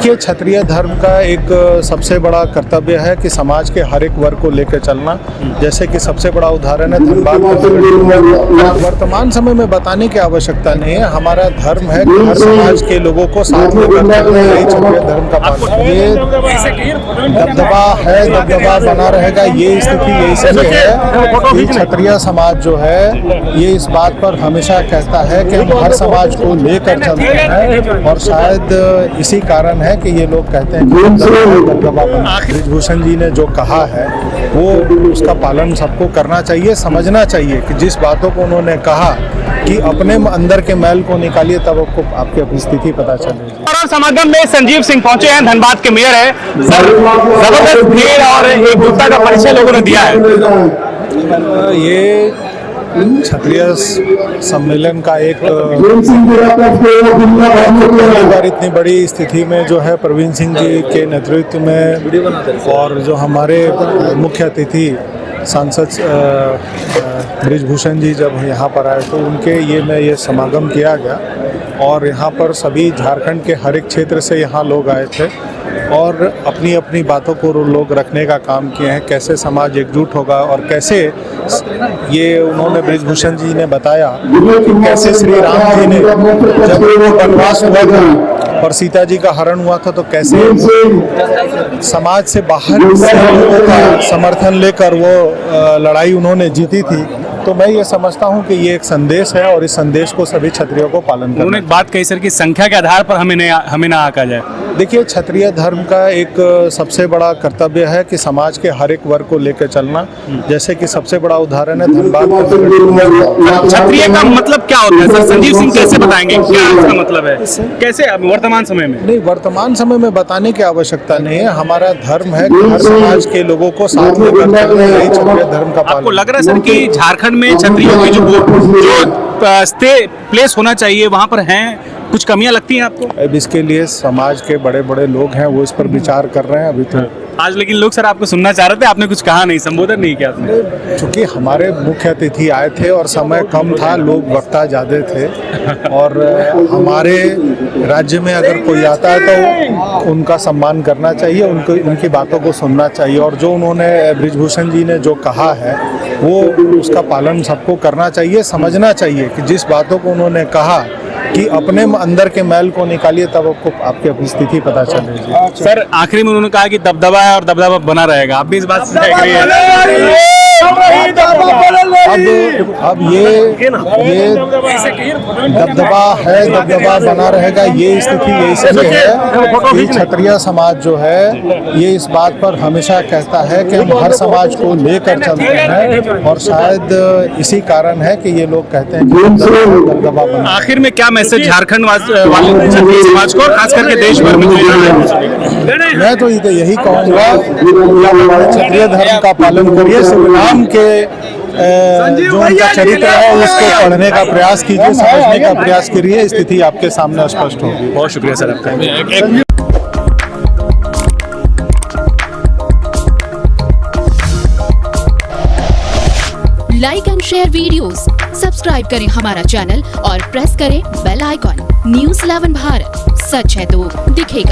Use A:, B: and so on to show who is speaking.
A: देखिए, क्षत्रिय धर्म का एक सबसे बड़ा कर्तव्य है कि समाज के हर एक वर्ग को लेकर चलना। जैसे कि सबसे बड़ा उदाहरण है धनबाद का। वर्तमान समय में बताने की आवश्यकता नहीं है, हमारा धर्म है कि हर समाज के लोगों को साथ लेकर चलना, यही क्षत्रिय धर्म का पालन। ये दबदबा है, दबदबा बना रहेगा, ये स्थिति यही से है कि क्षत्रिय समाज जो है ये इस बात पर हमेशा कहता है कि हम हर समाज को लेकर चलते हैं, और शायद इसी कारण है कि ये लोग कहते हैं कि दबदबा बना। बृजभूषण जी ने जो कहा है वो उसका पालन सबको करना चाहिए, समझना चाहिए कि जिस बातों को उन्होंने कहा कि अपने अंदर के मैल को निकालिए, तब आपको आपकी अपनी स्थिति पता चलेगी।
B: और समागम में संजीव सिंह पहुंचे हैं, धनबाद के मेयर हैं। जबरदस्त भीड़ और एकजुटता का परिचय लोगों ने दिया है।
A: ये क्षत्रिय सम्मेलन का एक बार इतनी बड़ी स्थिति में जो है प्रवीण सिंह जी के नेतृत्व में, और जो हमारे मुख्य अतिथि सांसद बृजभूषण जी जब यहाँ पर आए तो उनके ये समागम किया गया, और यहाँ पर सभी झारखंड के हर एक क्षेत्र से यहाँ लोग आए थे और अपनी अपनी बातों को लोग रखने का काम किए हैं, कैसे समाज एकजुट होगा और कैसे ये उन्होंने बृजभूषण जी ने बताया कि कैसे श्री राम जी ने जब वनवास हुआ था और सीता जी का हरण हुआ था तो कैसे समाज से बाहर से लोगों का समर्थन लेकर वो लड़ाई उन्होंने जीती थी। तो मैं ये समझता हूँ कि ये एक संदेश है और इस संदेश को सभी क्षत्रियों को पालन करना।
B: उन्होंने एक बात कही सर कि संख्या के आधार पर हमें ना आका जाए।
A: देखिए, क्षत्रिय धर्म का एक सबसे बड़ा कर्तव्य है कि समाज के हर एक वर्ग को लेकर चलना। जैसे कि सबसे बड़ा उदाहरण है धनबाद का।
B: क्षत्रिय का मतलब क्या होता है सर? संजीव सिंह कैसे बताएंगे क्या इसका मतलब है? कैसे वर्तमान समय में?
A: नहीं, वर्तमान समय में बताने की आवश्यकता नहीं है, हमारा धर्म है कि हर समाज के लोगों को साथ लेकर चलना, यही क्षत्रिय धर्म का पालन।
B: आपको लग रहा है सर कि झारखंड में क्षत्रियों की जो प्लेस होना चाहिए वहाँ पर हैं, कुछ कमियां लगती हैं आपको?
A: अब इसके लिए समाज के बड़े बड़े लोग हैं, वो इस पर विचार कर रहे हैं अभी तो।
B: आज लेकिन लोग सर आपको सुनना चाह रहे थे, आपने कुछ कहा नहीं, संबोधन नहीं किया आपने।
A: चूँकि हमारे मुख्य अतिथि आए थे और समय कम था, लोग वक्ता ज़्यादा थे, और हमारे राज्य में अगर कोई आता है तो उनका सम्मान करना चाहिए, उनकी बातों को सुनना चाहिए, और जो उन्होंने बृजभूषण जी ने जो कहा है वो उसका पालन सबको करना चाहिए, समझना चाहिए कि जिस बातों को उन्होंने कहा कि अपने अंदर के मैल को निकालिए, तब आपको आपकी अपनी स्थिति पता चलेगी।
B: सर आखिरी में उन्होंने कहा कि दबदबा है और दबदबा बना रहेगा, आप भी इस बात से एग्री हैं?
A: अब ये दबदबा है, दबदबा बना रहेगा, ये स्थिति यही से है कि क्षत्रिय समाज जो है ये इस बात पर हमेशा कहता है कि हम हर समाज को लेकर चलते हैं, और शायद इसी कारण है कि ये लोग कहते हैं कि दबदबा बना।
B: आखिर में क्या मैसेज झारखंड वाले क्षत्रिय समाज को और खास करके देश भर में?
A: मैं तो यही कहूँगा कि क्षत्रिय धर्म का पालन करिए, श्री राम के जो उनका चरित्र है उसको पढ़ने का प्रयास कीजिए, समझने का प्रयास करिए, स्थिति आपके सामने स्पष्ट होगी।
B: बहुत शुक्रिया सर आपका।
C: Like and share videos, subscribe करें हमारा चैनल और प्रेस करें बेल आइकॉन। News 11 भारत, सच है तो दिखेगा।